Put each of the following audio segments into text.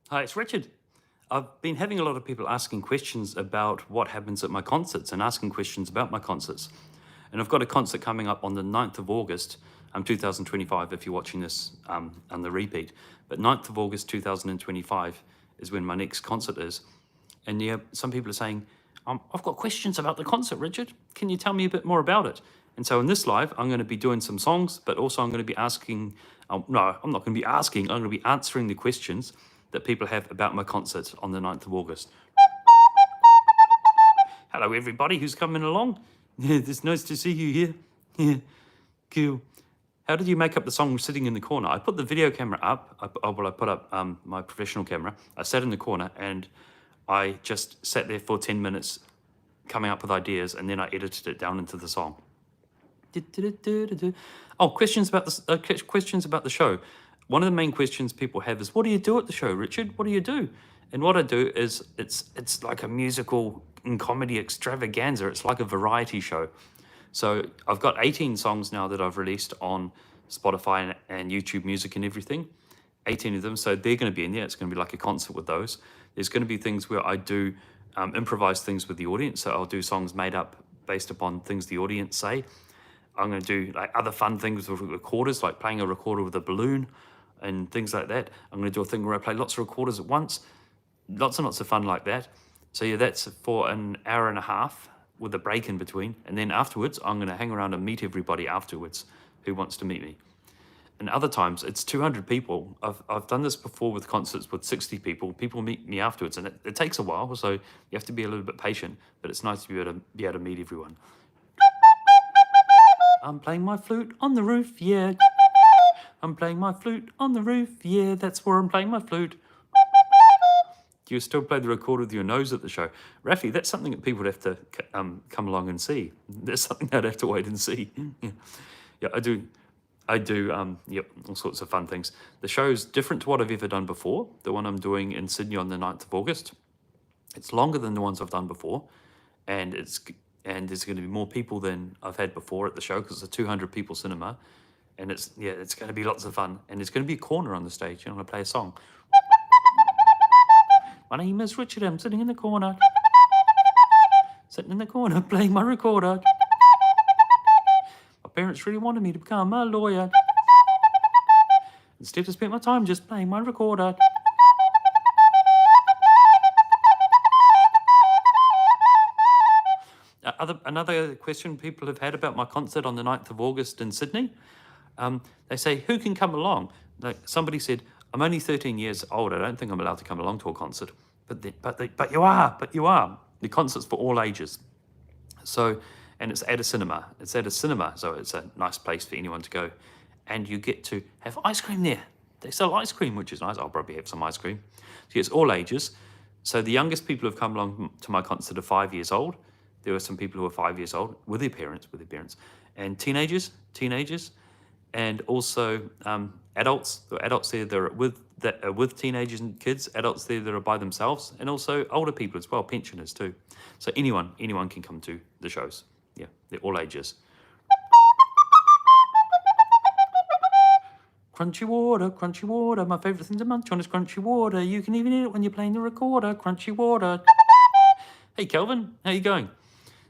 Hi, it's Richard. I've been having a lot of people asking questions about what happens at my concerts and asking questions about my concerts. And I've got a concert coming up on the 9th of August, 2025, if you're watching this on the repeat. But 9th of August 2025 is when my next concert is. And yeah, some people are saying, I've got questions about the concert, Richard. Can you tell me a bit more about it? And so in this live, I'm going to be doing some songs, but also I'm going to be asking, no, I'm not going to be asking, I'm going to be answering the questions that people have about my concert on the 9th of August. Hello, everybody who's coming along. It's nice to see you here. Yeah, cool. How did you make up the song sitting in the corner? I put the video camera up. I put up my professional camera. I sat in the corner and I just sat there for 10 minutes coming up with ideas, and then I edited it down into the song. Oh, questions about the show. One of the main questions people have is, what do you do at the show, Richard? What do you do? And what I do is it's like a musical and comedy extravaganza. It's like a variety show. So I've got 18 songs now that I've released on Spotify and YouTube Music and everything. 18 of them. So they're going to be in there. It's going to be like a concert with those. There's going to be things where I do improvise things with the audience. So I'll do songs made up based upon things the audience say. I'm going to do like other fun things with recorders, like playing a recorder with a balloon and things like that. I'm going to do a thing where I play lots of recorders at once. Lots and lots of fun like that. So yeah, that's for an hour and a half with a break in between. And then afterwards, I'm going to hang around and meet everybody afterwards who wants to meet me. And other times, it's 200 people. I've done this before with concerts with 60 people. People meet me afterwards, and it takes a while, so you have to be a little bit patient, but it's nice to be able to meet everyone. I'm playing my flute on the roof, yeah. I'm playing my flute on the roof, yeah, that's where I'm playing my flute. Do you still play the recorder with your nose at the show? Rafi, that's something that people would have to come along and see. That's something I'd have to wait and see. Yeah, I do, yep, all sorts of fun things. The show's different to what I've ever done before. The one I'm doing in Sydney on the 9th of August. It's longer than the ones I've done before, and there's going to be more people than I've had before at the show because it's a 200 people cinema, and it's going to be lots of fun. And there's going to be a corner on the stage, and I'm going to play a song. My name is Richard, I'm sitting in the corner. Sitting in the corner playing my recorder. My parents really wanted me to become a lawyer. Instead I spent my time just playing my recorder. Another question people have had about my concert on the 9th of August in Sydney. They say, who can come along? Like somebody said, I'm only 13 years old. I don't think I'm allowed to come along to a concert. But you are. The concert's for all ages. So, and it's at a cinema. So it's a nice place for anyone to go. And you get to have ice cream there. They sell ice cream, which is nice. I'll probably have some ice cream. So it's all ages. So the youngest people who have come along to my concert are 5 years old. There were some people who are 5 years old with their parents, and teenagers, and also adults. There are adults there that are with teenagers and kids. Adults there that are by themselves, and also older people as well, pensioners too. So anyone can come to the shows. Yeah, they're all ages. Crunchy water, my favourite thing to munch on is crunchy water. You can even eat it when you're playing the recorder, crunchy water. Hey, Kelvin, how you going?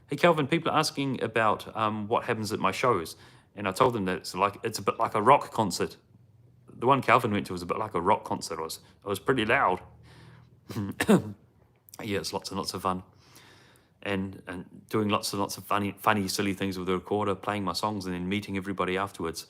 Hey, Kelvin, people are asking about what happens at my shows. And I told them that it's a bit like a rock concert. The one Calvin went to was a bit like a rock concert. It was pretty loud. Yeah, it's lots and lots of fun. And doing lots and lots of funny, silly things with the recorder, playing my songs and then meeting everybody afterwards.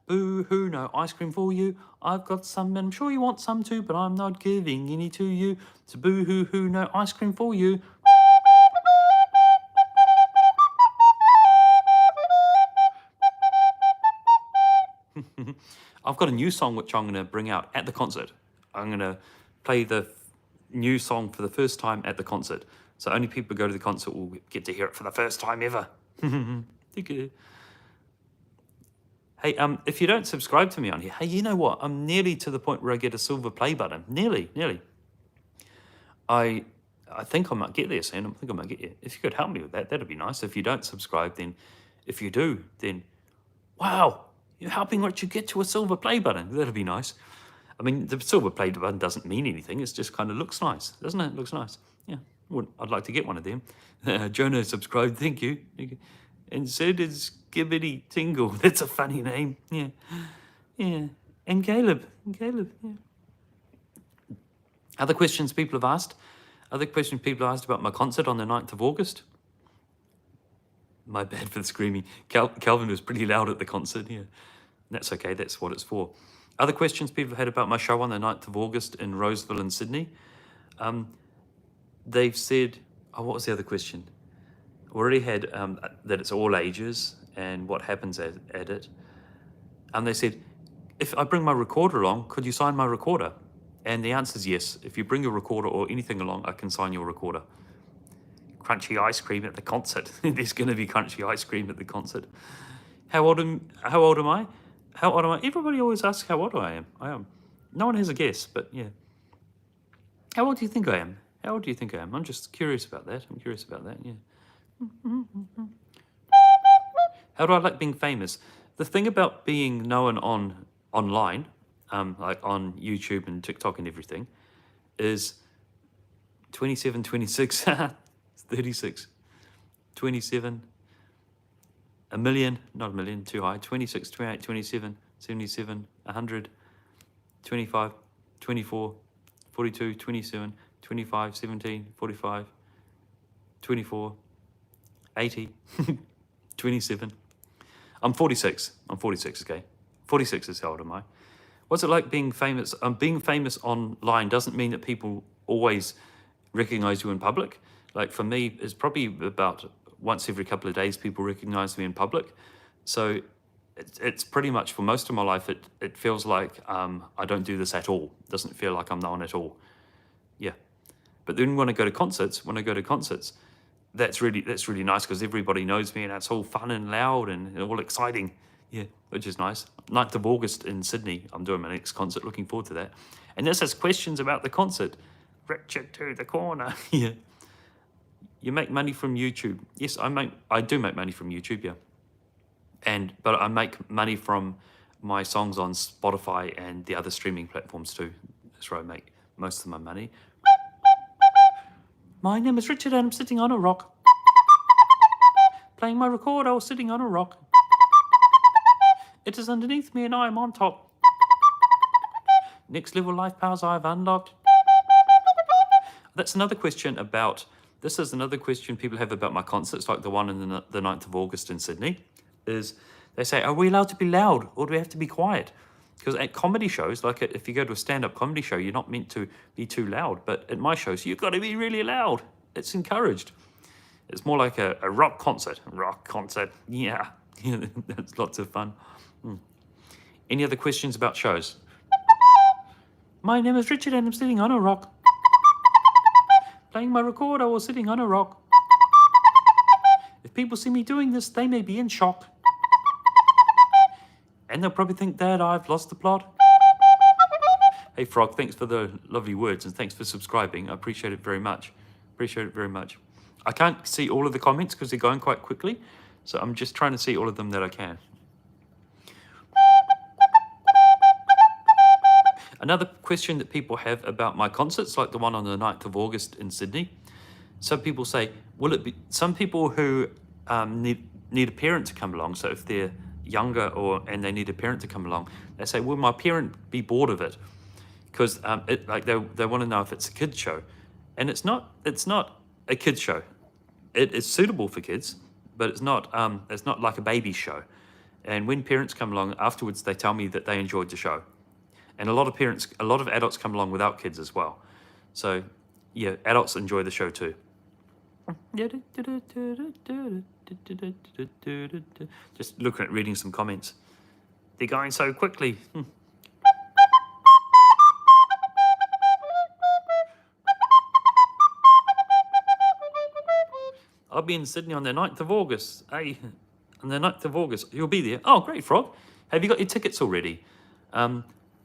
Boo-hoo, no ice cream for you. I've got some and I'm sure you want some too, but I'm not giving any to you. So boo-hoo-hoo, no ice cream for you. I've got a new song which I'm going to bring out at the concert. I'm going to play the new song for the first time at the concert. So only people who go to the concert will get to hear it for the first time ever. Hey, if you don't subscribe to me on here, hey, you know what? I'm nearly to the point where I get a silver play button. Nearly. I I think I might get there soon. I think I might get there. If you could help me with that, that'd be nice. If you don't subscribe, then if you do, then wow, you're helping Richard get to a silver play button. That'd be nice. I mean, the silver play button doesn't mean anything. It just kind of looks nice, doesn't it? It looks nice. Yeah, well, I'd like to get one of them. Jonah subscribed. Thank you. And so does Gibbity Tingle. That's a funny name. Yeah, yeah. And Caleb. Yeah. Other questions people have asked. Other questions people asked about my concert on the 9th of August. My bad for the screaming. Calvin was pretty loud at the concert, yeah. That's okay, that's what it's for. Other questions people have had about my show on the 9th of August in Roseville in Sydney. They've said, oh, what was the other question? We already had that it's all ages and what happens at it. And they said, if I bring my recorder along, could you sign my recorder? And the answer is yes. If you bring your recorder or anything along, I can sign your recorder. Crunchy ice cream at the concert. There's going to be crunchy ice cream at the concert. How old am I? Everybody always asks how old I am. No one has a guess, but yeah. How old do you think I am? I'm just curious about that. Yeah. How do I like being famous? The thing about being known online, like on YouTube and TikTok and everything, is 27, 26, 36, 27, a million, not a million, too high, 26, 28, 27, 77, 100, 25, 24, 42, 27, 25, 17, 45, 24, 80, 27. I'm 46, okay? 46 is how old am I? What's it like being famous? Being famous online doesn't mean that people always recognize you in public. Like for me, it's probably about once every couple of days people recognize me in public. So it's pretty much for most of my life, it feels like I don't do this at all. It doesn't feel like I'm known at all. Yeah. But then when I go to concerts, that's really nice because everybody knows me and it's all fun and loud and all exciting. Yeah, which is nice. 9th of August in Sydney. I'm doing my next concert. Looking forward to that. And this has questions about the concert. Richard to the corner. Yeah. You make money from YouTube. Yes, I do make money from YouTube, yeah. But I make money from my songs on Spotify and the other streaming platforms too. That's where I make most of my money. My name is Richard and I'm sitting on a rock. Playing my recorder or sitting on a rock. It is underneath me and I am on top. Next level life powers I've unlocked. This is another question people have about my concerts, like the one in the 9th of August in Sydney, is they say, are we allowed to be loud or do we have to be quiet? Because at comedy shows, like if you go to a stand-up comedy show, you're not meant to be too loud. But at my shows, you've got to be really loud. It's encouraged. It's more like a rock concert. Yeah. That's lots of fun. Any other questions about shows? My name is Richard and I'm sitting on a rock. Playing my recorder or sitting on a rock. If people see me doing this, they may be in shock. And they'll probably think that I've lost the plot. Hey Frog, thanks for the lovely words and thanks for subscribing. I appreciate it very much. I can't see all of the comments because they're going quite quickly. So I'm just trying to see all of them that I can. Another question that people have about my concerts, like the one on the 9th of August in Sydney. Some people say, some people who need a parent to come along, so if they're younger and they need a parent to come along, they say, will my parent be bored of it? Because they want to know if it's a kid's show. And it's not a kid's show. It is suitable for kids, but it's not like a baby show. And when parents come along afterwards, they tell me that they enjoyed the show. And a lot of adults come along without kids as well. So yeah, adults enjoy the show too. Just looking at reading some comments. They're going so quickly. I'll be in Sydney on the 9th of August. Hey, on the 9th of August. You'll be there. Oh, great, Frog. Have you got your tickets already?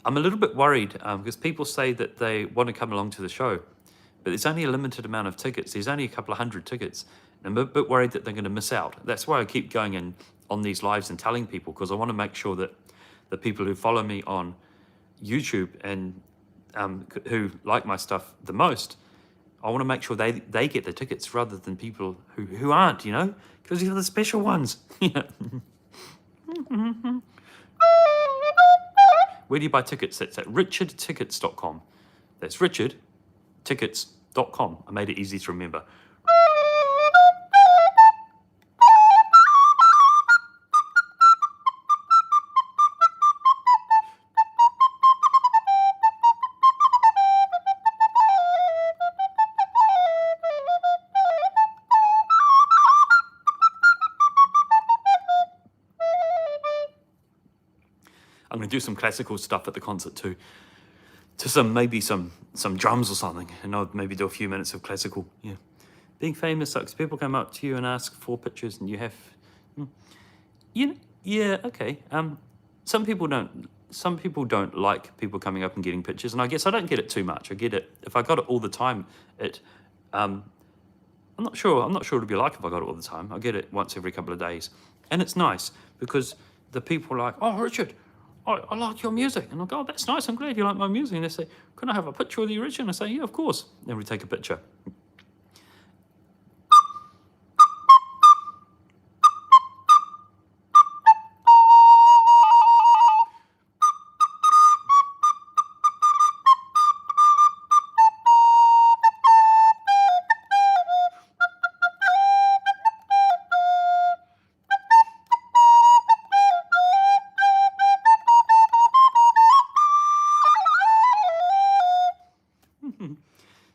I'm a little bit worried because people say that they want to come along to the show. but there's only a limited amount of tickets. There's only a couple of hundred tickets. And I'm a bit worried that they're going to miss out. That's why I keep going in on these lives and telling people, because I want to make sure that the people who follow me on YouTube and who like my stuff the most, I want to make sure they get the tickets rather than people who aren't, you know, because these are the special ones. Yeah. Where do you buy tickets? That's at richardtickets.com. That's richardtickets.com. I made it easy to remember. I'm going to do some classical stuff at the concert too. To maybe some drums or something, and I'll maybe do a few minutes of classical. Yeah, being famous sucks. People come up to you and ask for pictures, and you have, yeah, okay. Some people don't. Some people don't like people coming up and getting pictures, and I guess I don't get it too much. I get it if I got it all the time. I'm not sure. I'm not sure what it'd be like if I got it all the time. I get it once every couple of days, and it's nice because the people are like, "Oh, Richard, I like your music," and I go, "Oh, that's nice. I'm glad you like my music." And they say, "Can I have a picture with you, Richard?" And I say, "Yeah, of course." Then we take a picture.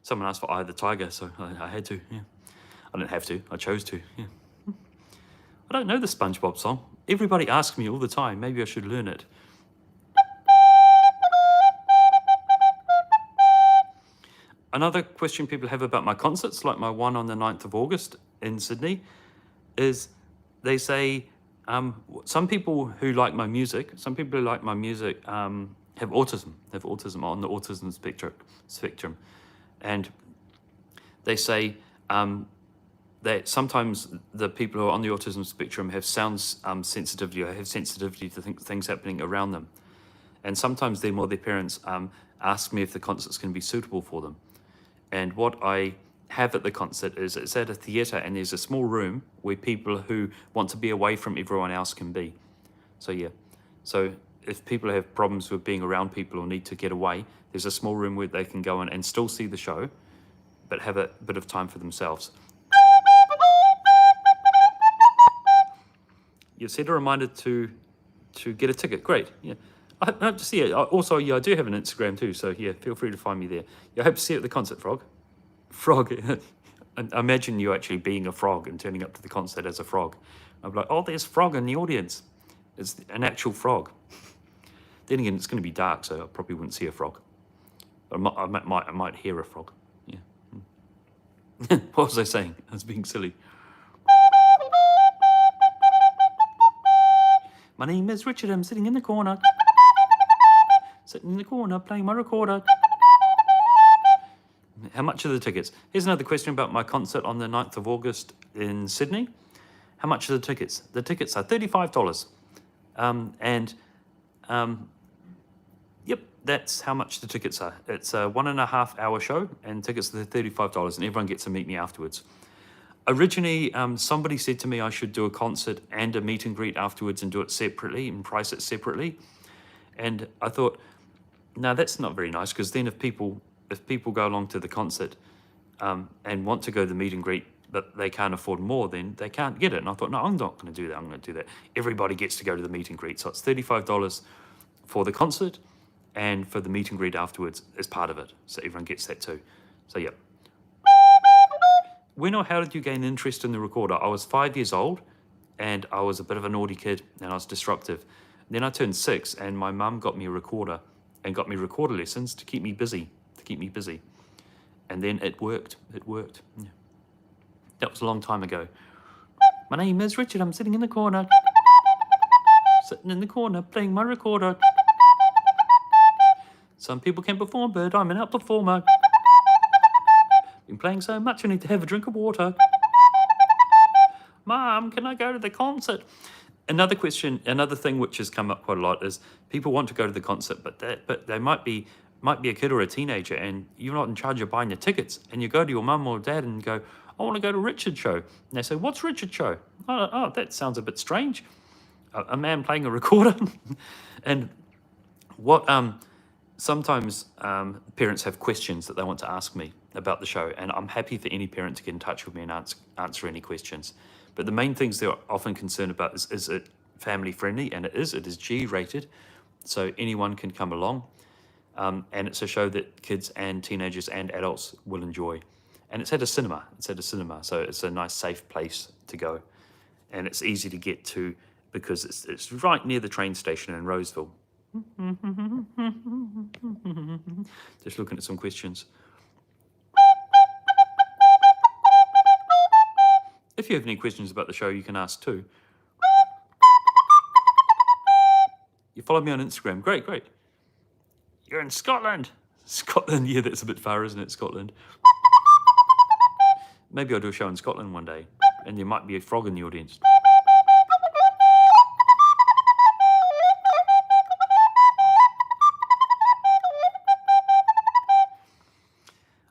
Someone asked for Eye of the Tiger, so I had to. Yeah, I didn't have to. I chose to. Yeah. I don't know the SpongeBob song. Everybody asks me all the time. Maybe I should learn it. Another question people have about my concerts, like my one on the 9th of August in Sydney, is they say some people who like my music, have autism on the autism spectrum, and they say that sometimes the people who are on the autism spectrum have sound sensitivity, or have sensitivity to things happening around them, and sometimes them or their parents ask me if the concert's going to be suitable for them. And what I have at the concert is it's at a theatre, and there's a small room where people who want to be away from everyone else can be. So yeah, so if people have problems with being around people or need to get away, there's a small room where they can go in and still see the show, but have a bit of time for themselves. You set a reminder to get a ticket. Great. Yeah, I hope to see it. Also, yeah, I do have an Instagram too, so yeah, feel free to find me there. Yeah, I hope to see you at the concert, Frog. Frog. I imagine you actually being a frog and turning up to the concert as a frog. I'm like, oh, there's Frog in the audience. It's an actual frog. Then again, it's going to be dark, so I probably wouldn't see a frog. But I might hear a frog. Yeah. What was I saying? I was being silly. My name is Richard. I'm sitting in the corner. Sitting in the corner playing my recorder. How much are the tickets? Here's another question about my concert on the 9th of August in Sydney. How much are the tickets? The tickets are $35. Yep, that's how much the tickets are. It's a 1.5 hour show, and tickets are $35, and everyone gets to meet me afterwards. Originally, somebody said to me I should do a concert and a meet and greet afterwards and do it separately and price it separately. And I thought, no, that's not very nice, because then if people go along to the concert and want to go to the meet and greet, but they can't afford more, then they can't get it. And I thought, no, I'm not going to do that. I'm going to do that. Everybody gets to go to the meet and greet. So it's $35 for the concert, and for the meet and greet afterwards as part of it. So everyone gets that too. So, yeah. When or how did you gain interest in the recorder? I was 5 years old, and I was a bit of a naughty kid, and I was disruptive. Then I turned 6, and my mum got me a recorder and got me recorder lessons to keep me busy. And then it worked. Yeah. That was a long time ago. My name is Richard. I'm sitting in the corner. Sitting in the corner playing my recorder. Some people can perform, but I'm an out performer. Been playing so much, I need to have a drink of water. Mom, can I go to the concert? Another question, another thing which has come up quite a lot is people want to go to the concert, but they might be a kid or a teenager, and you're not in charge of buying the tickets. And you go to your mum or dad and go, "I want to go to Richard's show." And they say, "What's Richard's show?" Oh, that sounds a bit strange. A man playing a recorder, and what sometimes parents have questions that they want to ask me about the show, and I'm happy for any parent to get in touch with me and answer any questions. But the main things they're often concerned about is it family friendly, and it is G rated, so anyone can come along, and it's a show that kids and teenagers and adults will enjoy, and it's at a cinema. So it's a nice safe place to go, and it's easy to get to because it's right near the train station in Roseville. Just looking at some questions. If you have any questions about the show, you can ask too. You follow me on Instagram. Great. You're in Scotland. Scotland, yeah, that's a bit far, isn't it, Scotland? Maybe I'll do a show in Scotland one day, and there might be a frog in the audience.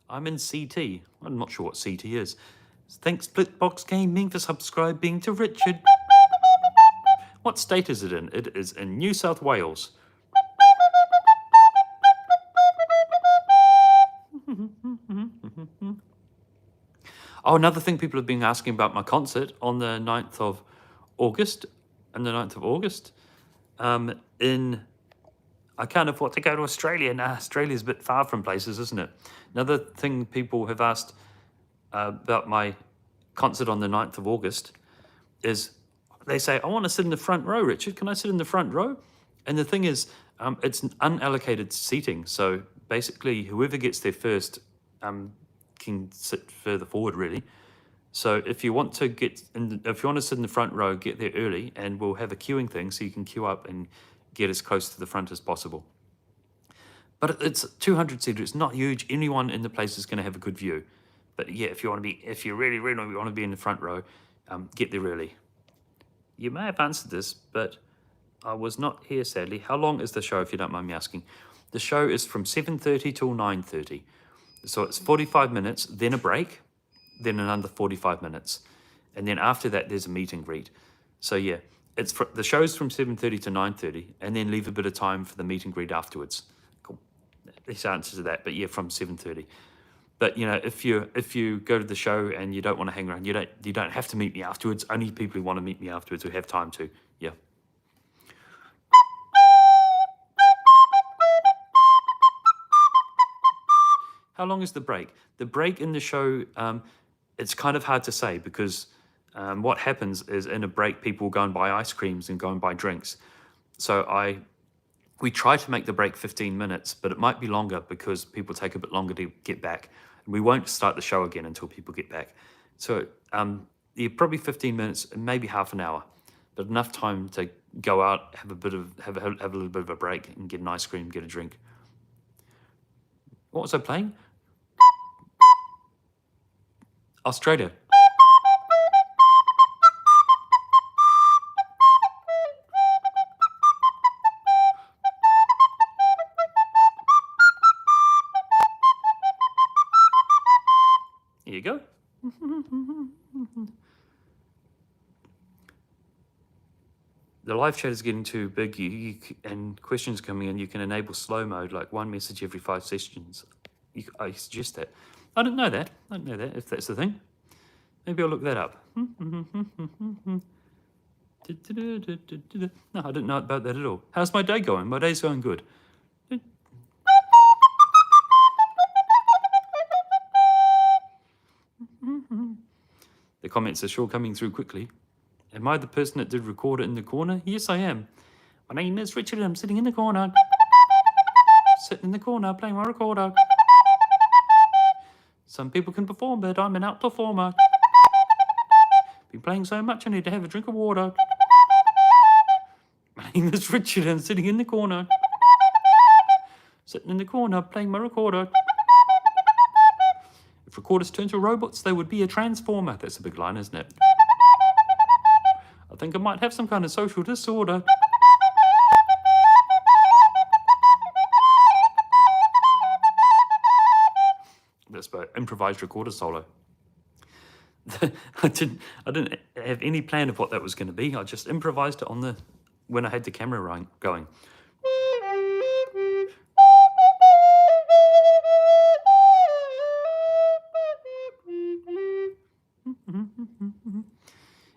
I'm in CT. I'm not sure what CT is. Thanks, Splitbox Gaming, for subscribing to Richard. What state is it in? It is in New South Wales. Oh, another thing people have been asking about my concert on the 9th of August. I can't afford to go to Australia. Nah, Australia's a bit far from places, isn't it? Another thing people have asked about my concert on the 9th of August is they say, "I want to sit in the front row, Richard. Can I sit in the front row?" And the thing is, it's an unallocated seating. So basically, whoever gets there first can sit further forward, really. So if you want to sit in the front row, get there early, and we'll have a queuing thing so you can queue up and get as close to the front as possible. But it's 200 seater. It's not huge. Anyone in the place is going to have a good view. But yeah, if you really want to be in the front row, get there early. You may have answered this, but I was not here, sadly. How long is the show, if you don't mind me asking? The show is from 7:30 till 9:30. So it's 45 minutes, then a break, then another 45 minutes. And then after that, there's a meet and greet. So yeah, the show's from 7:30 to 9:30, and then leave a bit of time for the meet and greet afterwards. Cool. This answers to that, but yeah, from 7:30. But you know, if you go to the show and you don't want to hang around, you don't have to meet me afterwards. Only people who want to meet me afterwards who have time to. Yeah. How long is the break? The break in the show, it's kind of hard to say because what happens is in a break, people go and buy ice creams and go and buy drinks. So we try to make the break 15 minutes, but it might be longer because people take a bit longer to get back. And we won't start the show again until people get back. So yeah, probably 15 minutes, maybe half an hour, but enough time to go out, have a little bit of a break, and get an ice cream, get a drink. What was I playing? Australia. Here you go. The live chat is getting too big, and questions coming in. You can enable slow mode, like one message every 5 sessions. I suggest that. I don't know that. If that's the thing. Maybe I'll look that up. No, I didn't know about that at all. How's my day going? My day's going good. The comments are sure coming through quickly. Am I the person that did record it in the corner? Yes, I am. My name is Richard and I'm sitting in the corner. Sitting in the corner playing my recorder. Some people can perform, but I'm an out performer. Been playing so much I need to have a drink of water. My name is Richard and I'm sitting in the corner. Sitting in the corner playing my recorder. If recorders turned to robots, they would be a transformer. That's a big line, isn't it? I think I might have some kind of social disorder. That's about improvised recorder solo. I didn't have any plan of what that was going to be. I just improvised it when I had the camera going.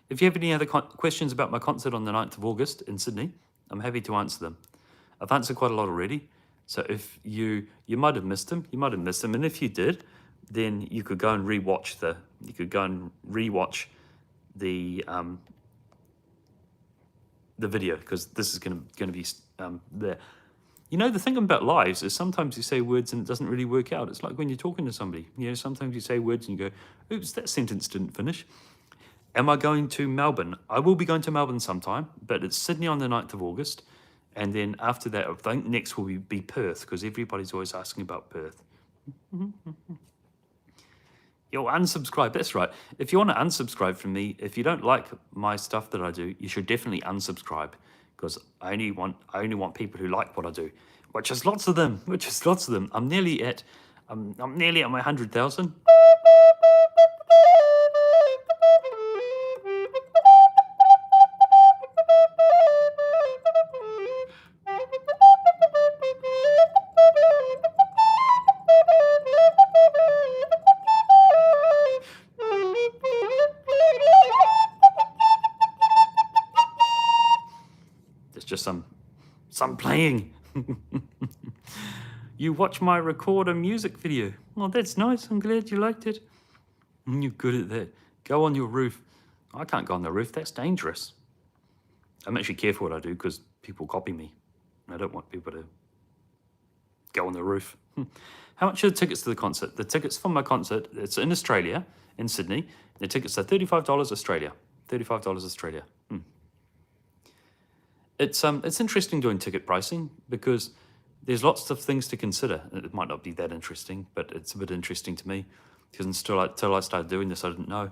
If you have any other questions about my concert on the 9th of August in Sydney, I'm happy to answer them. I've answered quite a lot already. So if you might have missed them, and if you did, then you could go and rewatch the video, because this is going to be there. You know, the thing about lives is sometimes you say words and it doesn't really work out. It's like when you're talking to somebody. You know, sometimes you say words and you go, "Oops, that sentence didn't finish." Am I going to Melbourne? I will be going to Melbourne sometime, but it's Sydney on the 9th of August. And then after that, I think next will be Perth, because everybody's always asking about Perth. Yo, unsubscribe. That's right. If you want to unsubscribe from me, if you don't like my stuff that I do, you should definitely unsubscribe, because I only want people who like what I do, which is lots of them. I'm nearly at my 100,000. Just some playing. You watch my recorder music video. Oh, that's nice. I'm glad you liked it. You're good at that. Go on your roof. I can't go on the roof. That's dangerous. I'm actually careful what I do, because people copy me. I don't want people to go on the roof. How much are the tickets to the concert? The tickets for my concert, it's in Australia, in Sydney. The tickets are $35 Australia. $35 Australia. It's interesting doing ticket pricing, because there's lots of things to consider. It might not be that interesting, but it's a bit interesting to me, because until I started doing this, I didn't know.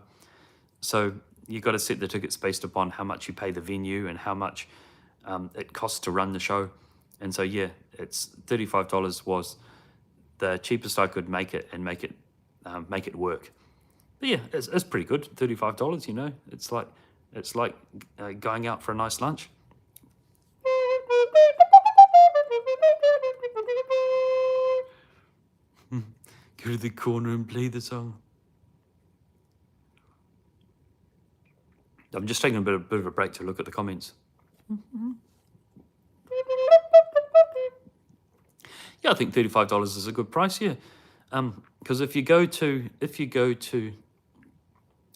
So you got to set the tickets based upon how much you pay the venue and how much it costs to run the show. And so yeah, it's $35 was the cheapest I could make it and make it work. But yeah, it's pretty good. $35, you know, it's like going out for a nice lunch. Go to the corner and play the song. I'm just taking a bit of a break to look at the comments. Yeah, I think $35 is a good price. Yeah, because if you go to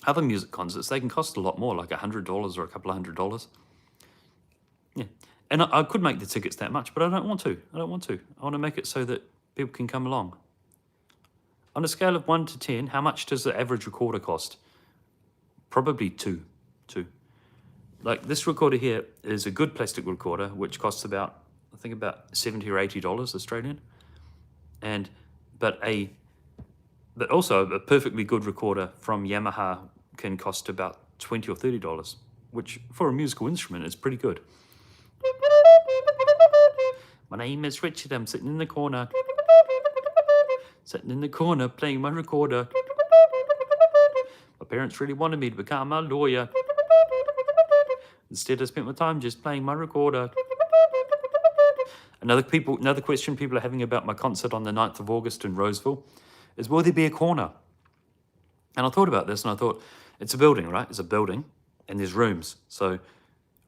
other music concerts, they can cost a lot more, like $100 or a couple of $100. Yeah, and I could make the tickets that much, but I don't want to. I want to make it so that people can come along. On a scale of 1 to 10, how much does the average recorder cost? Probably 2. Like this recorder here is a good plastic recorder, which costs about $70 or $80 Australian, but also a perfectly good recorder from Yamaha can cost about $20 or $30, which for a musical instrument is pretty good. My name is Richard. I'm sitting in the corner. Sitting in the corner playing my recorder. My parents really wanted me to become a lawyer. Instead, I spent my time just playing my recorder. Another question people are having about my concert on the 9th of August in Roseville is, will there be a corner? And I thought about this, and I thought, it's a building, right? It's a building, and there's rooms. So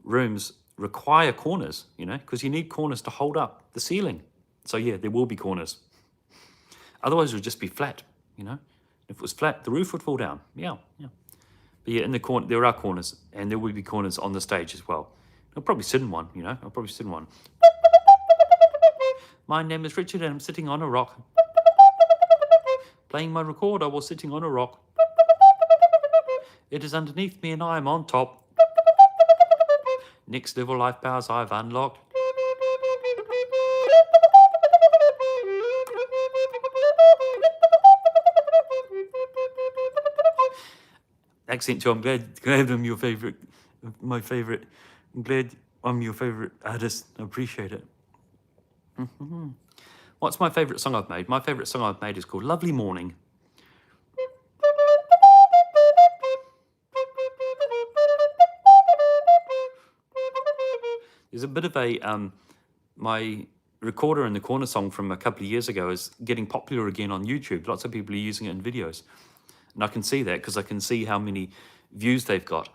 rooms require corners, you know, because you need corners to hold up the ceiling. So yeah, there will be corners. Otherwise, it would just be flat, you know. If it was flat, the roof would fall down. Yeah. But yeah, in the corner, there are corners, and there will be corners on the stage as well. I'll probably sit in one, you know. My name is Richard, and I'm sitting on a rock. Playing my recorder while sitting on a rock. It is underneath me, and I am on top. Next level life powers I've unlocked. accent too. I'm glad I'm your favorite, my favorite. I'm glad I'm your favorite artist. I appreciate it. What's my favorite song I've made? My favorite song I've made is called Lovely Morning. There's a bit of a my recorder in the corner song from a couple of years ago is getting popular again on YouTube. Lots of people are using it in videos, and I can see that because I can see how many views they've got.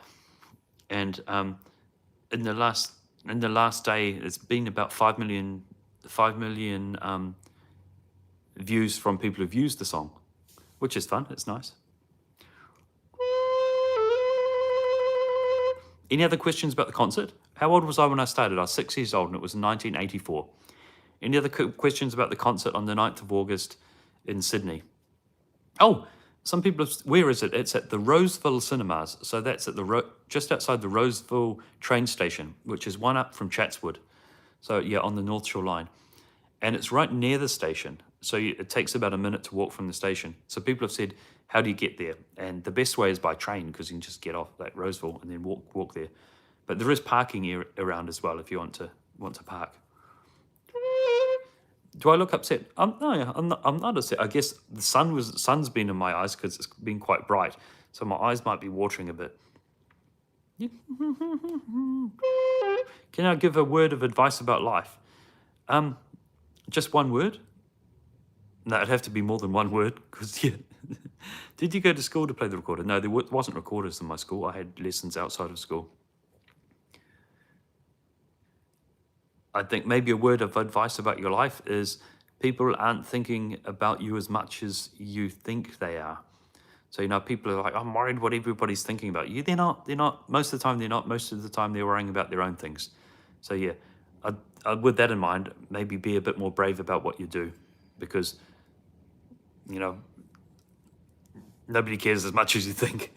And in the last day, it's been about 5 million views from people who've used the song, which is fun. It's nice. Any other questions about the concert? How old was I when I started? I was 6 years old, and it was 1984. Any other questions about the concert on the 9th of August in Sydney? Oh, some people have, where is it? It's at the Roseville Cinemas. So that's at just outside the Roseville train station, which is one up from Chatswood. So yeah, on the North Shore line. And it's right near the station. So it takes about a minute to walk from the station. So people have said, how do you get there? And the best way is by train, because you can just get off at Roseville and then walk there. But there is parking around as well if you want to park. Do I look upset? No, I'm not upset. I guess the sun's been in my eyes because it's been quite bright, so my eyes might be watering a bit. Can I give a word of advice about life? Just one word? No, it'd have to be more than one word, because yeah. Did you go to school to play the recorder? No, there wasn't recorders in my school. I had lessons outside of school. I think maybe a word of advice about your life is people aren't thinking about you as much as you think they are. So, people are like, I'm worried what everybody's thinking about you. They're not. Most of the time, they're not. Most of the time, they're worrying about their own things. So, yeah, with that in mind, maybe be a bit more brave about what you do, because, nobody cares as much as you think.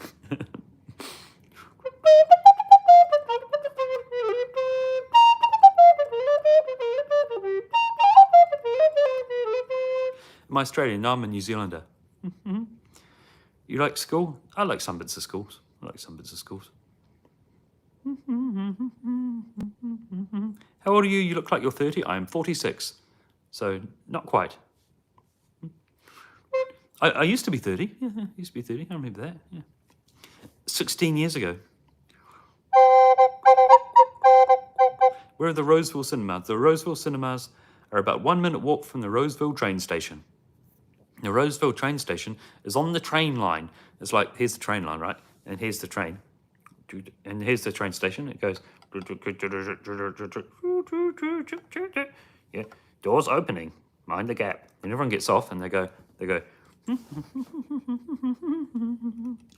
Am I Australian? No, I'm a New Zealander. You like school? I like some bits of schools. How old are you? You look like you're 30. I am 46. So, not quite. I used to be 30. Yeah, I used to be 30. I remember that. Yeah. 16 years ago. Where are the Roseville Cinemas? The Roseville Cinemas are about 1 minute walk from the Roseville train station. The Roseville train station is on the train line. It's like, here's the train line, right? And here's the train. And here's the train station. It goes... Yeah, doors opening. Mind the gap. And everyone gets off and they go... And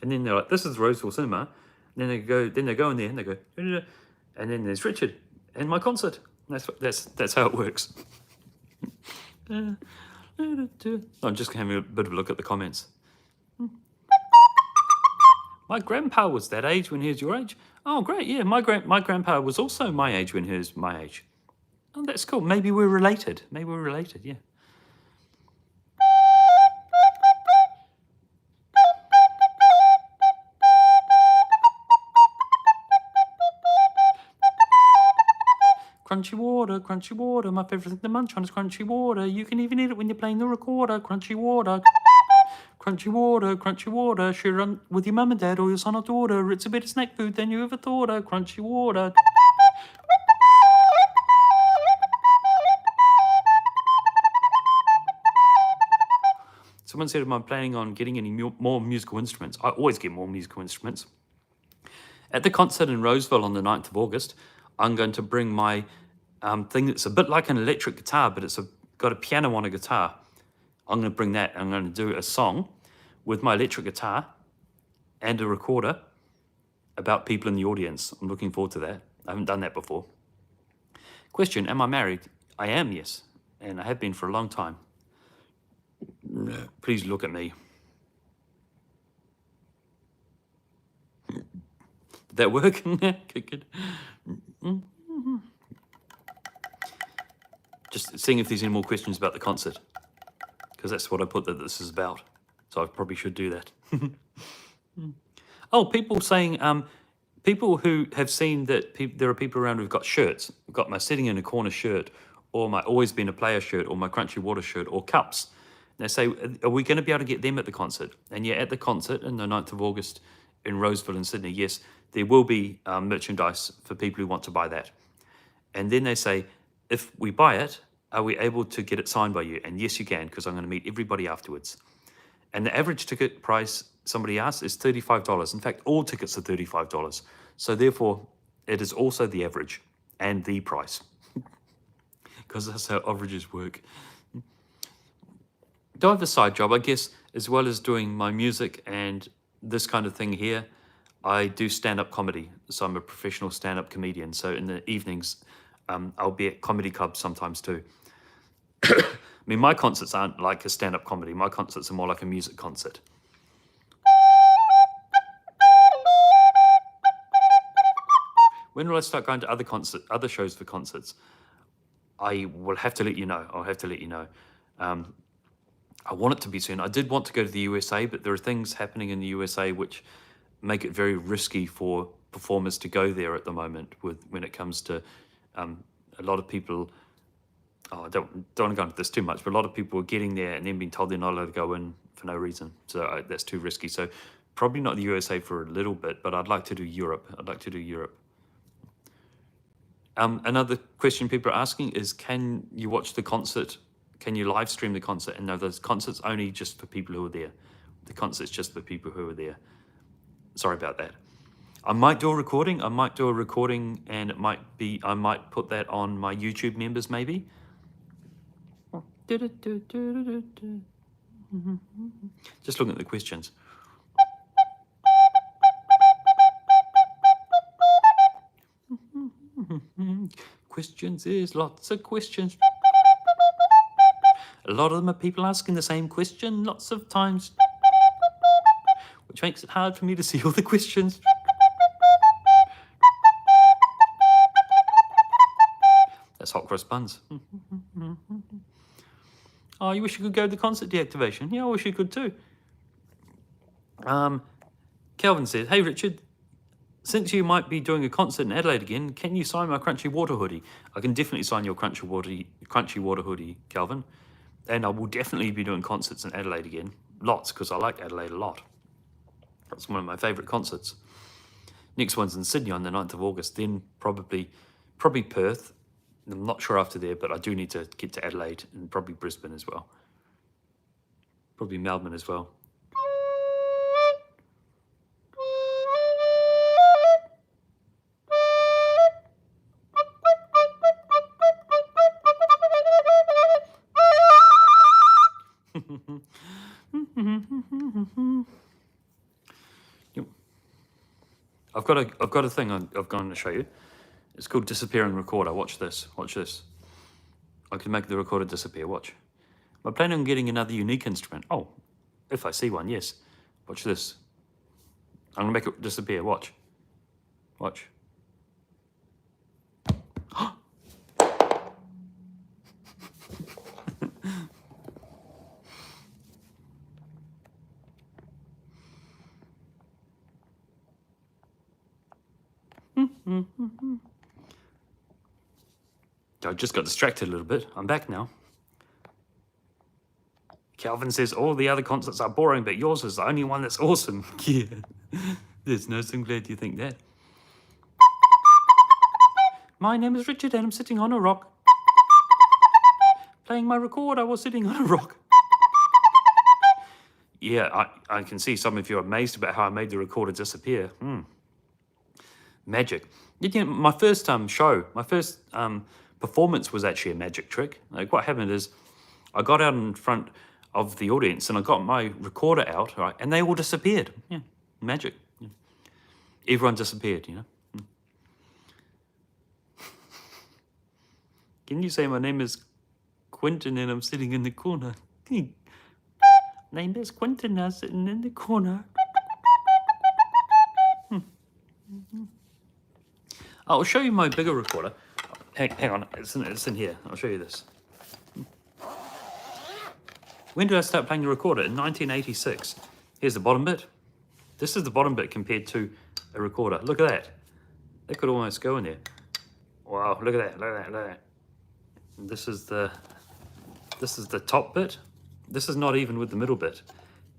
then they're like, this is Roseville Cinema. And then they go in there and they go... And then there's Richard and my concert. That's how it works. I'm just having a bit of a look at the comments. My grandpa was that age when he was your age. Oh, great! Yeah, my grandpa was also my age when he was my age. Oh, that's cool. Maybe we're related. Yeah. Crunchy water, my favorite thing to munch on is crunchy water. You can even eat it when you're playing the recorder. Crunchy water, share it with your mum and dad or your son or daughter. It's a better snack food than you ever thought of. Crunchy water. Someone said, am I planning on getting any more musical instruments? I always get more musical instruments. At the concert in Roseville on the 9th of August, I'm going to bring my thing that's a bit like an electric guitar, but it's got a piano on a guitar. I'm going to bring that. I'm going to do a song with my electric guitar and a recorder about people in the audience. I'm looking forward to that. I haven't done that before. Question, am I married? I am, yes. And I have been for a long time. Please look at me. Did that work? Good. Just seeing if there's any more questions about the concert, because that's what I put that this is about. So I probably should do that. Oh, people saying, people who have seen that there are people around who've got shirts. I've got my sitting in a corner shirt, or my always been a player shirt, or my Crunchy Water shirt, or cups. And they say, are we going to be able to get them at the concert? And yeah, at the concert on the 9th of August in Roseville in Sydney, yes, there will be merchandise for people who want to buy that. And then they say, if we buy it, are we able to get it signed by you? And yes, you can, because I'm going to meet everybody afterwards. And the average ticket price, somebody asked, is $35. In fact, all tickets are $35. So therefore, it is also the average and the price, because that's how averages work. Do I have a side job? I guess, as well as doing my music and this kind of thing here, I do stand-up comedy. So I'm a professional stand-up comedian. So in the evenings, I'll be at comedy clubs sometimes too. I mean, my concerts aren't like a stand-up comedy. My concerts are more like a music concert. When will I start going to other shows for concerts? I will have to let you know. I'll have to let you know. I want it to be soon. I did want to go to the USA, but there are things happening in the USA which make it very risky for performers to go there at the moment. When it comes to a lot of people. Oh, I don't want to go into this too much, but a lot of people are getting there and then being told they're not allowed to go in for no reason. So that's too risky. So probably not the USA for a little bit, but I'd like to do Europe. Another question people are asking is, can you watch the concert? Can you live stream the concert? And no, the concert's only just for people who are there. The concert's just for people who are there. Sorry about that. I might do a recording. And it might be, I might put that on my YouTube members maybe. Just looking at the questions. Questions is lots of questions. A lot of them are people asking the same question lots of times, which makes it hard for me to see all the questions. That's hot cross buns. Oh, you wish you could go to the concert deactivation? Yeah, I wish you could too. Calvin says, hey Richard, since you might be doing a concert in Adelaide again, can you sign my Crunchy Water hoodie? I can definitely sign your Crunchy Water hoodie, Calvin. And I will definitely be doing concerts in Adelaide again. Lots, because I like Adelaide a lot. That's one of my favourite concerts. Next one's in Sydney on the 9th of August. Then probably Perth. I'm not sure after there, but I do need to get to Adelaide and probably Brisbane as well. Probably Melbourne as well. Yep. I've got a thing I've gone to show you. It's called Disappearing Recorder. Watch this. I can make the recorder disappear. Watch. I'm planning on getting another unique instrument. Oh, if I see one, yes. Watch this. I'm gonna make it disappear. Watch. I just got distracted a little bit. I'm back now. Calvin says all the other concerts are boring, but yours is the only one that's awesome. Yeah. There's no, so I'm glad you think that. My name is Richard and I'm sitting on a rock. Playing my recorder while sitting on a rock. Yeah, I can see some of you are amazed about how I made the recorder disappear. Magic. You know, my first performance was actually a magic trick. Like what happened is I got out in front of the audience and I got my recorder out, right, and they all disappeared. Yeah, magic. Yeah. Everyone disappeared, you know. Can you say my name is Quentin and I'm sitting in the corner? Name is Quentin, I'm sitting in the corner. I'll show you my bigger recorder. Hang on, it's in here. I'll show you this. When did I start playing the recorder? In 1986. Here's the bottom bit. This is the bottom bit compared to a recorder. Look at that. That could almost go in there. Wow, look at that, look at that, look at that. And this is the top bit. This is not even with the middle bit.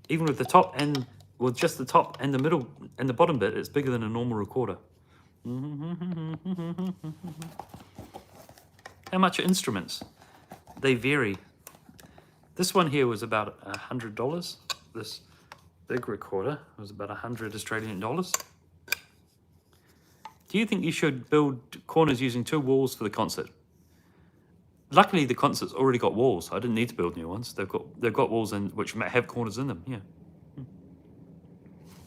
Even with the top and with just the top and the middle and the bottom bit, it's bigger than a normal recorder. How much are instruments? They vary. This one here was about $100. This big recorder was about 100 Australian dollars. Do you think you should build corners using 2 walls for the concert? Luckily, the concert's already got walls. I didn't need to build new ones. They've got walls in which have corners in them. Yeah. Here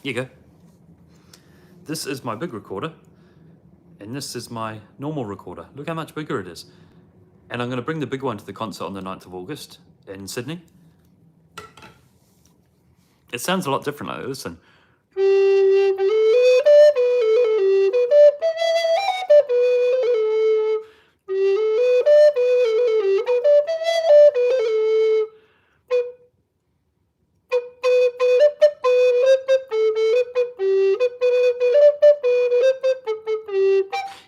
you go. This is my big recorder, and this is my normal recorder. Look how much bigger it is. And I'm going to bring the big one to the concert on the 9th of August in Sydney. It sounds a lot different like this. Listen.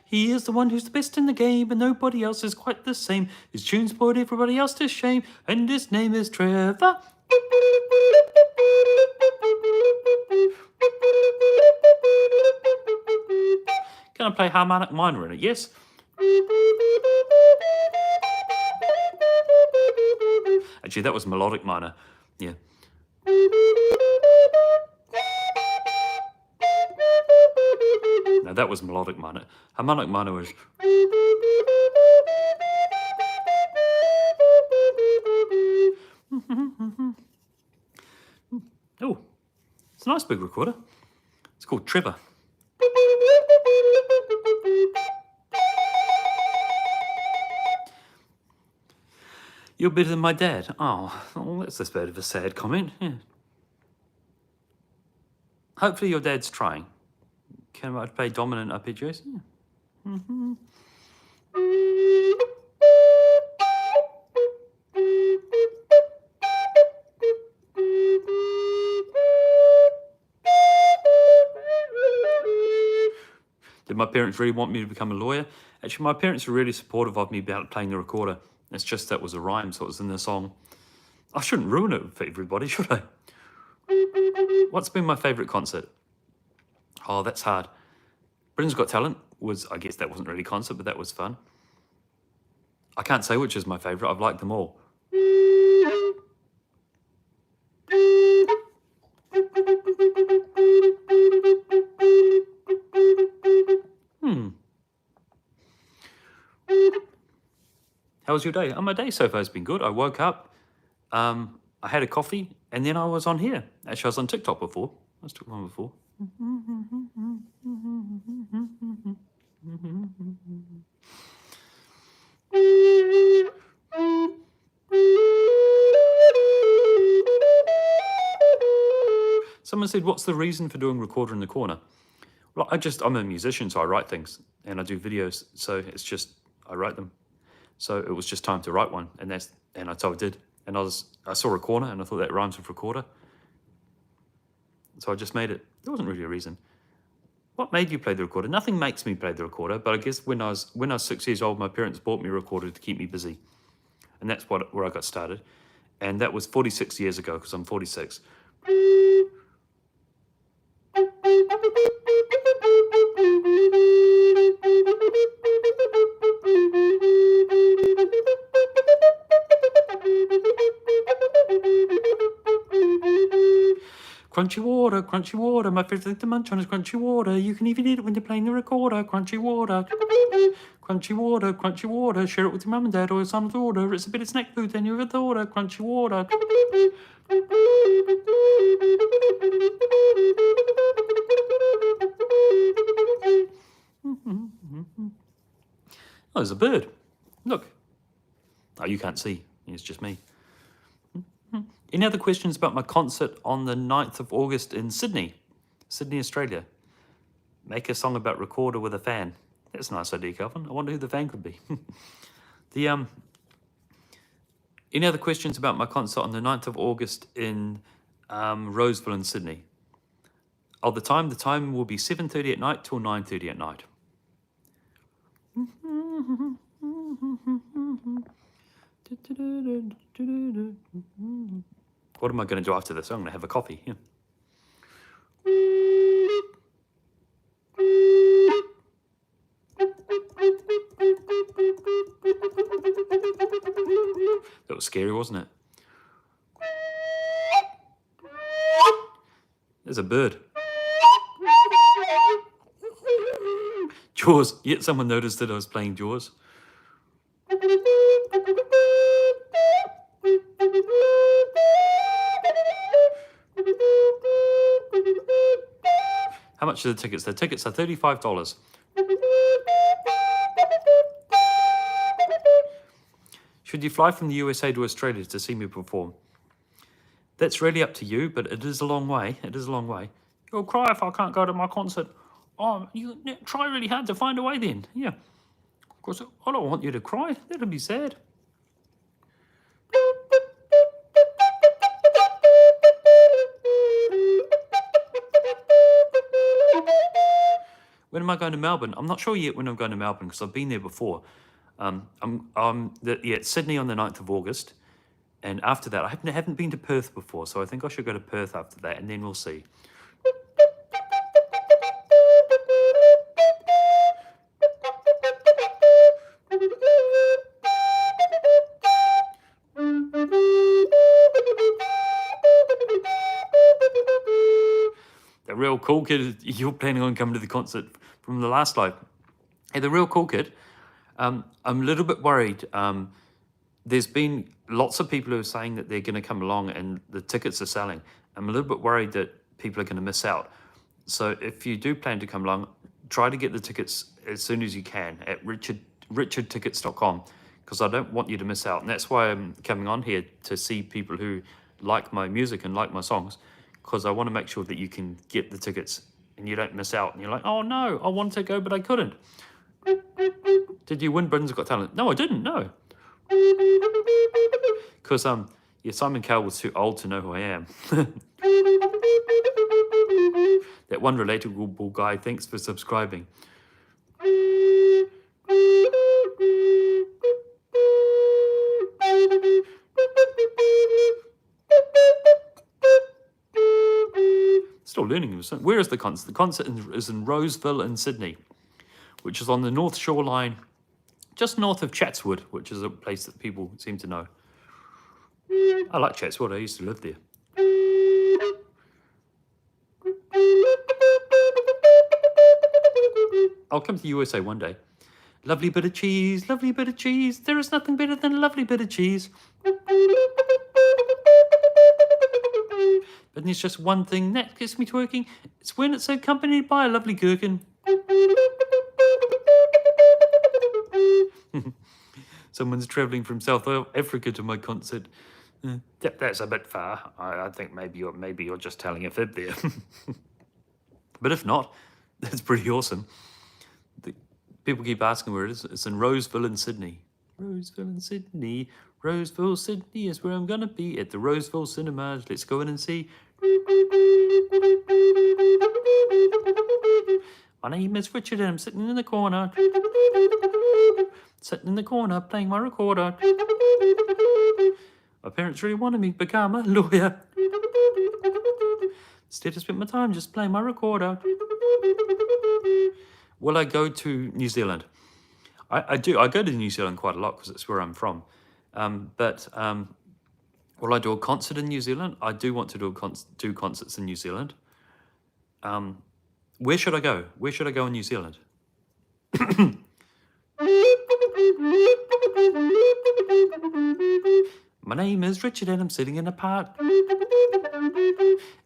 He is the one who's the best in the game, and nobody else is quite the same. His tunes put everybody else to shame, and his name is Trevor. Can I play harmonic minor in it? Yes. Actually, that was melodic minor. Yeah. No, that was melodic minor. Harmonic minor was. Oh, it's a nice big recorder. It's called Trevor. You're better than my dad. Oh, that's a bit of a sad comment. Yeah. Hopefully your dad's trying. Can I play dominant arpeggios? Yeah. Did my parents really want me to become a lawyer? Actually, my parents were really supportive of me about playing the recorder. It's just that was a rhyme, so it was in the song. I shouldn't ruin it for everybody, should I? What's been my favourite concert? Oh, that's hard. Britain's Got Talent was, I guess that wasn't really a concert, but that was fun. I can't say which is my favourite. I've liked them all. How was your day? Oh, my day so far has been good. I woke up, I had a coffee, and then I was on here. Actually, I was on TikTok before. I was talking before. Someone said, what's the reason for doing Recorder in the Corner? Well, I'm a musician, so I write things, and I do videos, so it's just, I write them. So it was just time to write one, and I did. And I saw a corner, and I thought that rhymes with recorder. So I just made it. There wasn't really a reason. What made you play the recorder? Nothing makes me play the recorder, but I guess when I was 6 years old, my parents bought me a recorder to keep me busy. And that's where I got started. And that was 46 years ago, because I'm 46. Crunchy water, my favorite thing to munch on is crunchy water. You can even eat it when you're playing the recorder. Crunchy water, share it with your mum and dad or your son or daughter. It's a bit of snack food than you ever thought of. Crunchy water. Oh, there's a bird. Look. Oh, you can't see. It's just me. Any other questions about my concert on the 9th of August in Sydney, Australia? Make a song about recorder with a fan. That's a nice idea, Calvin. I wonder who the fan could be. Any other questions about my concert on the 9th of August in Roseville in Sydney? Oh, the time will be 7:30 at night till 9:30 at night. What am I going to do after this? I'm going to have a coffee. Yeah. That was scary, wasn't it? There's a bird. Jaws. Yet someone noticed that I was playing Jaws. How much are the tickets? The tickets are $35. Should you fly from the USA to Australia to see me perform? That's really up to you, but it is a long way. It is a long way. You'll cry if I can't go to my concert. Oh, you try really hard to find a way then. Yeah. Of course, I don't want you to cry. That'll be sad. When am I going to Melbourne? I'm not sure yet when I'm going to Melbourne because I've been there before. It's Sydney on the 9th of August. And after that, I haven't been to Perth before, so I think I should go to Perth after that, and then we'll see. The Real Cool Kid, you're planning on coming to the concert from the last live. Hey, The Real Cool Kid, I'm a little bit worried. There's been lots of people who are saying that they're going to come along and the tickets are selling. I'm a little bit worried that people are going to miss out. So if you do plan to come along, try to get the tickets as soon as you can at richardtickets.com, because I don't want you to miss out. And that's why I'm coming on here, to see people who like my music and like my songs, because I want to make sure that you can get the tickets and you don't miss out. And you're like, oh no, I wanted to go, but I couldn't. Did you win Britain's Got Talent? No, I didn't, no. Because Simon Cowell was too old to know who I am. That one relatable guy, thanks for subscribing. Still learning. Where is the concert? The concert is in Roseville in Sydney, which is on the North Shoreline, just north of Chatswood, which is a place that people seem to know. I like Chatswood. I used to live there. I'll come to the USA one day. Lovely bit of cheese, lovely bit of cheese. There is nothing better than a lovely bit of cheese. But there's just one thing that gets me twerking. It's when it's accompanied by a lovely gherkin. Someone's travelling from South Africa to my concert. That's a bit far. I think maybe you're just telling a fib there. But if not, that's pretty awesome. People keep asking where it is. It's in Roseville in Sydney. Roseville in Sydney. Roseville, Sydney is where I'm gonna be, at the Roseville Cinemas. Let's go in and see. My name is Richard and I'm sitting in the corner. Sitting in the corner playing my recorder. My parents really wanted me to become a lawyer. Instead I spent my time just playing my recorder. Will I go to New Zealand? I do. I go to New Zealand quite a lot because it's where I'm from. But will I do a concert in New Zealand? I do want to do concerts in New Zealand. Where should I go? Where should I go in New Zealand? My name is Richard and I'm sitting in a park.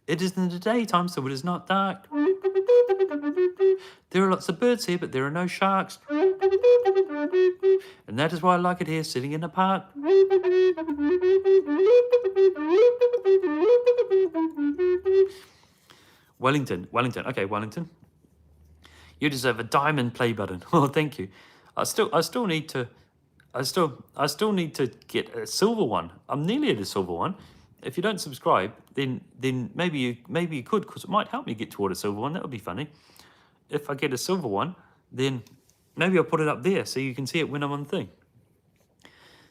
It is in the daytime, so it is not dark. There are lots of birds here, but there are no sharks. And that is why I like it here, sitting in a park. Wellington. Okay, Wellington. You deserve a diamond play button. Oh, thank you. I still need to get a silver one. I'm nearly at a silver one. if you don't subscribe, then maybe you could, because it might help me get toward a silver one. That would be funny. If I get a silver one, then maybe I'll put it up there so you can see it when I'm on the thing.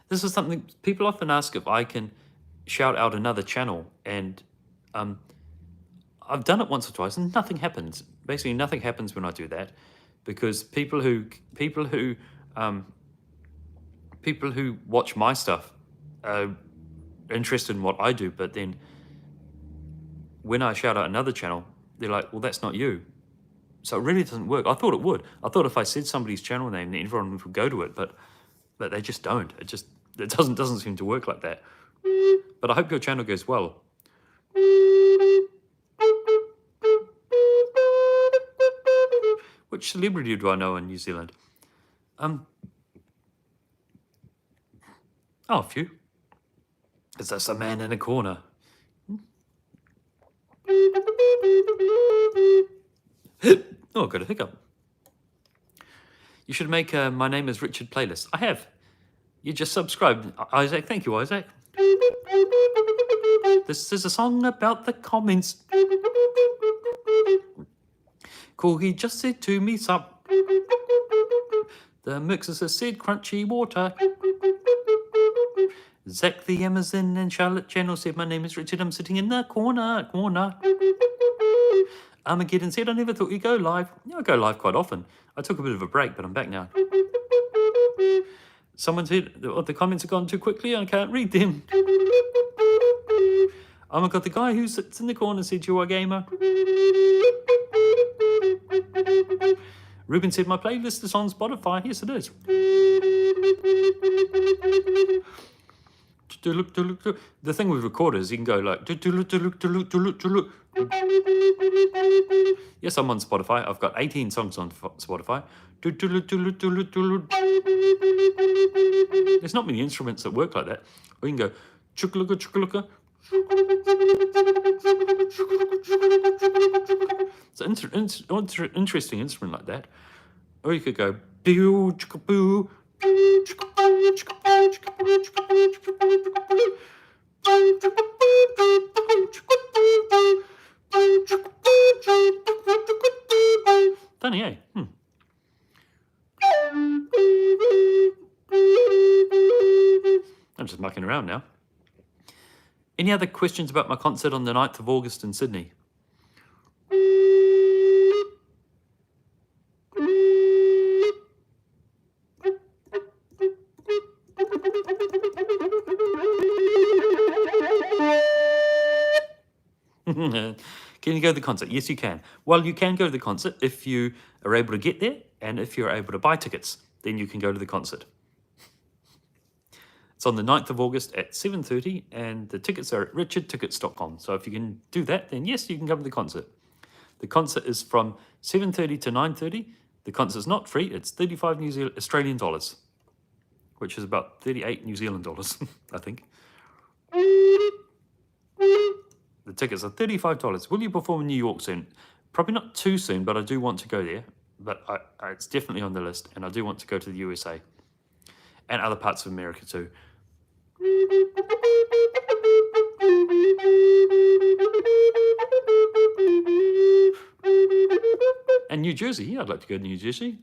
This is something people often ask if I can shout out another channel, and I've done it once or twice and nothing happens. Basically, nothing happens when I do that, because people who watch my stuff are interested in what I do, but then when I shout out another channel, they're like, well, that's not you. So it really doesn't work. I thought it would. I thought if I said somebody's channel name, then everyone would go to it, but they just don't. It doesn't seem to work like that. But I hope your channel goes well. Which celebrity do I know in New Zealand? Oh, a few. Is this a man in a corner? Oh, I got a hiccup. You should make My Name is Richard playlist. I have. You just subscribed. Isaac, thank you, Isaac. This is a song about the comments. Corgi just said to me, sup. The mixers has said crunchy water. Zach the Amazon and Charlotte Channel said, my name is Richard, I'm sitting in the corner. Armageddon said, I never thought you'd go live. Yeah, I go live quite often. I took a bit of a break, but I'm back now. Someone said, oh, the comments have gone too quickly, I can't read them. Oh my god, the guy who sits in the corner said, you are a gamer. Ruben said, my playlist is on Spotify. Yes, it is. The thing with recorders, you can go like. Yes, I'm on Spotify. I've got 18 songs on Spotify. There's not many instruments that work like that. Or you can go chukalooka chukalooka. It's an interesting instrument like that. Or you could go boo chukaboo. Funny, eh? I'm just mucking around now. Any other questions about my concert on the 9th of August in Sydney? Can you go to the concert? Yes, you can. Well, you can go to the concert if you are able to get there, and if you're able to buy tickets, then you can go to the concert. It's on the 9th of August at 7:30, and the tickets are at richardtickets.com. So if you can do that, then yes, you can come to the concert. The concert is from 7:30 to 9:30. The concert's not free. It's 35 Australian dollars, which is about 38 New Zealand dollars, I think. The tickets are $35. Will you perform in New York soon? Probably not too soon, but I do want to go there. But it's definitely on the list, and I do want to go to the USA and other parts of America too. And New Jersey, yeah, I'd like to go to New Jersey.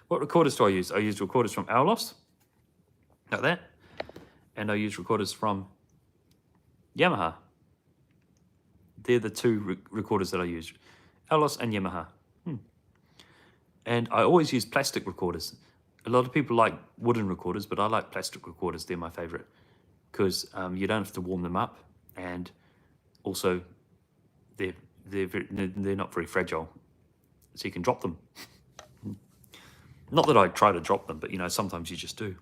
What recorders do I use? I use recorders from Aulos, like that, and I use recorders from Yamaha. They're the two recorders that I use, Aulos and Yamaha. And I always use plastic recorders. A lot of people like wooden recorders, but I like plastic recorders. They're my favorite because you don't have to warm them up, and also they're not very fragile, so you can drop them. Not that I try to drop them, but sometimes you just do.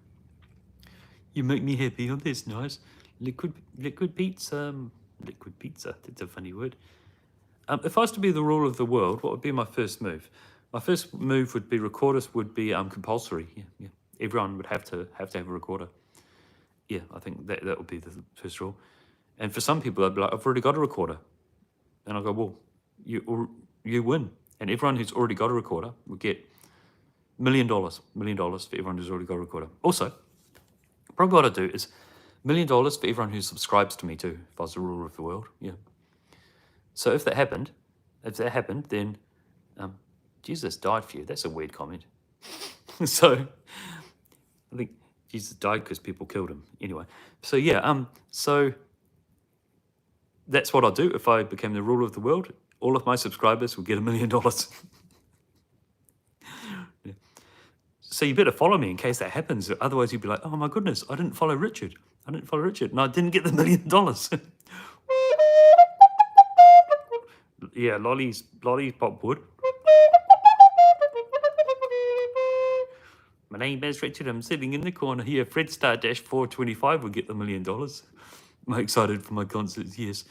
You make me happy. Oh, that's nice. Liquid pizza. Liquid pizza. That's a funny word. If I was to be the ruler of the world, what would be my first move? My first move would be recorders would be compulsory. Yeah. Everyone would have to have a recorder. Yeah, I think that would be the first rule. And for some people, they'd be like, I've already got a recorder. And I'll go, well, you win. And everyone who's already got a recorder would get $1 million. $1 million for everyone who's already got a recorder. Also, probably what I'd do is $1 million for everyone who subscribes to me too, if I was the ruler of the world. Yeah. So if that happened, then Jesus died for you. That's a weird comment. So I think Jesus died because people killed him. Anyway, so yeah, so that's what I'll do if I became the ruler of the world. All of my subscribers will get $1 million. Yeah. So you better follow me in case that happens. Otherwise you'd be like, oh my goodness, I didn't follow Richard. And I didn't get the $1 million. Yeah, lollies pop wood. My name is Richard. I'm sitting in the corner here. Fred Star Dash 425 will get the $1 million. I'm excited for my concerts. Yes.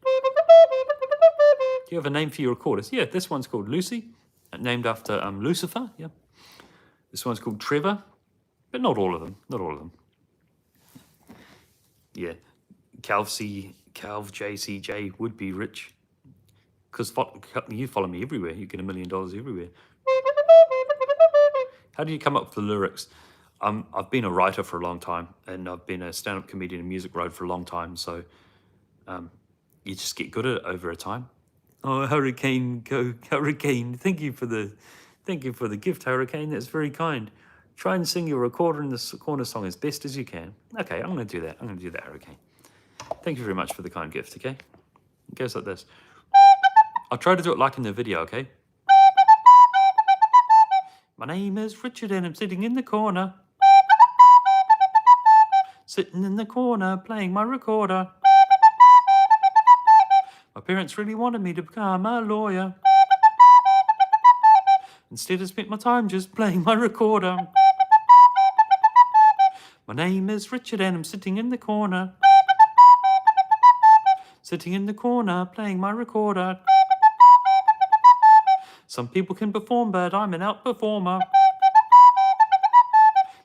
Do you have a name for your recorders? Yeah, this one's called Lucy, named after Lucifer. Yeah. This one's called Trevor, but not all of them. Not all of them. Yeah. Calv JCJ would be rich. Because you follow me everywhere. You get $1 million everywhere. How do you come up with the lyrics? I've been a writer for a long time, and I've been a stand-up comedian and music writer for a long time. So you just get good at it over a time. Oh, Hurricane, go Hurricane! Thank you for the gift, Hurricane. That's very kind. Try and sing your recorder in the corner song as best as you can. Okay, I'm going to do that. Hurricane. Thank you very much for the kind gift. Okay, it goes like this. I'll try to do it like in the video, okay? My name is Richard and I'm sitting in the corner. Sitting in the corner playing my recorder. My parents really wanted me to become a lawyer. Instead I spent my time just playing my recorder. My name is Richard and I'm sitting in the corner. Sitting in the corner playing my recorder. Some people can perform, but I'm an outperformer.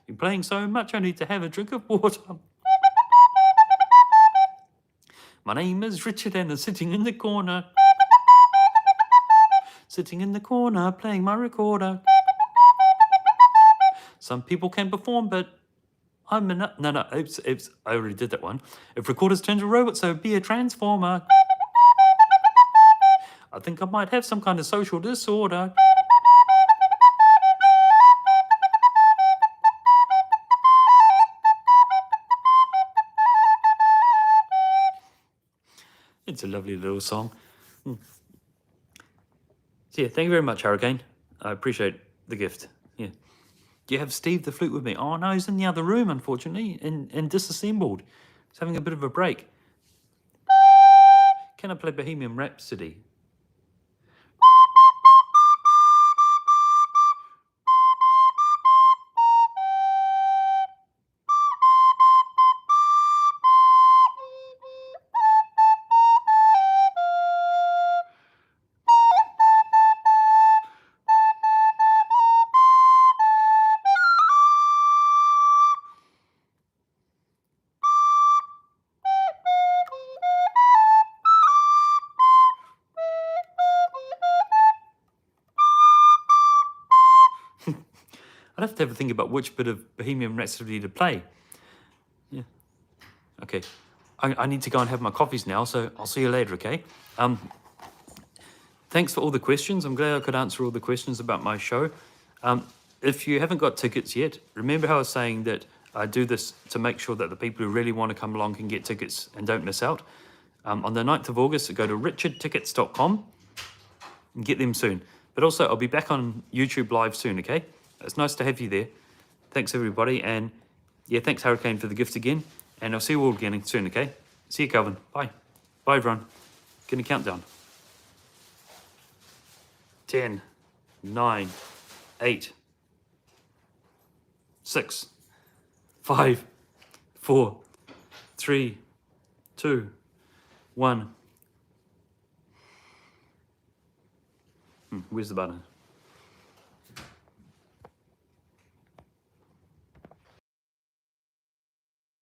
Been playing so much, I need to have a drink of water. My name is Richard and I'm sitting in the corner. Sitting in the corner, playing my recorder. Some people can perform, but I'm an... No, oops, I already did that one. If recorders turn to robots, so be a transformer. I think I might have some kind of social disorder. It's a lovely little song. So yeah, thank you very much, Hurricane. I appreciate the gift. Yeah. Do you have Steve the flute with me? Oh no, he's in the other room, unfortunately, and disassembled. He's having a bit of a break. Can I play Bohemian Rhapsody? I'd have to have a think about which bit of Bohemian Rhapsody to play. Yeah. Okay. I need to go and have my coffees now, so I'll see you later, okay? Thanks for all the questions. I'm glad I could answer all the questions about my show. If you haven't got tickets yet, remember how I was saying that I do this to make sure that the people who really want to come along can get tickets and don't miss out. On the 9th of August, go to richardtickets.com and get them soon. But also, I'll be back on YouTube Live soon, okay? It's nice to have you there. Thanks, everybody. And yeah, thanks, Hurricane, for the gift again. And I'll see you all again soon, okay? See you, Calvin. Bye. Bye, everyone. Get a countdown. 10, 9, 8, 6, 5, 4, 3, 2, 1. Where's the button?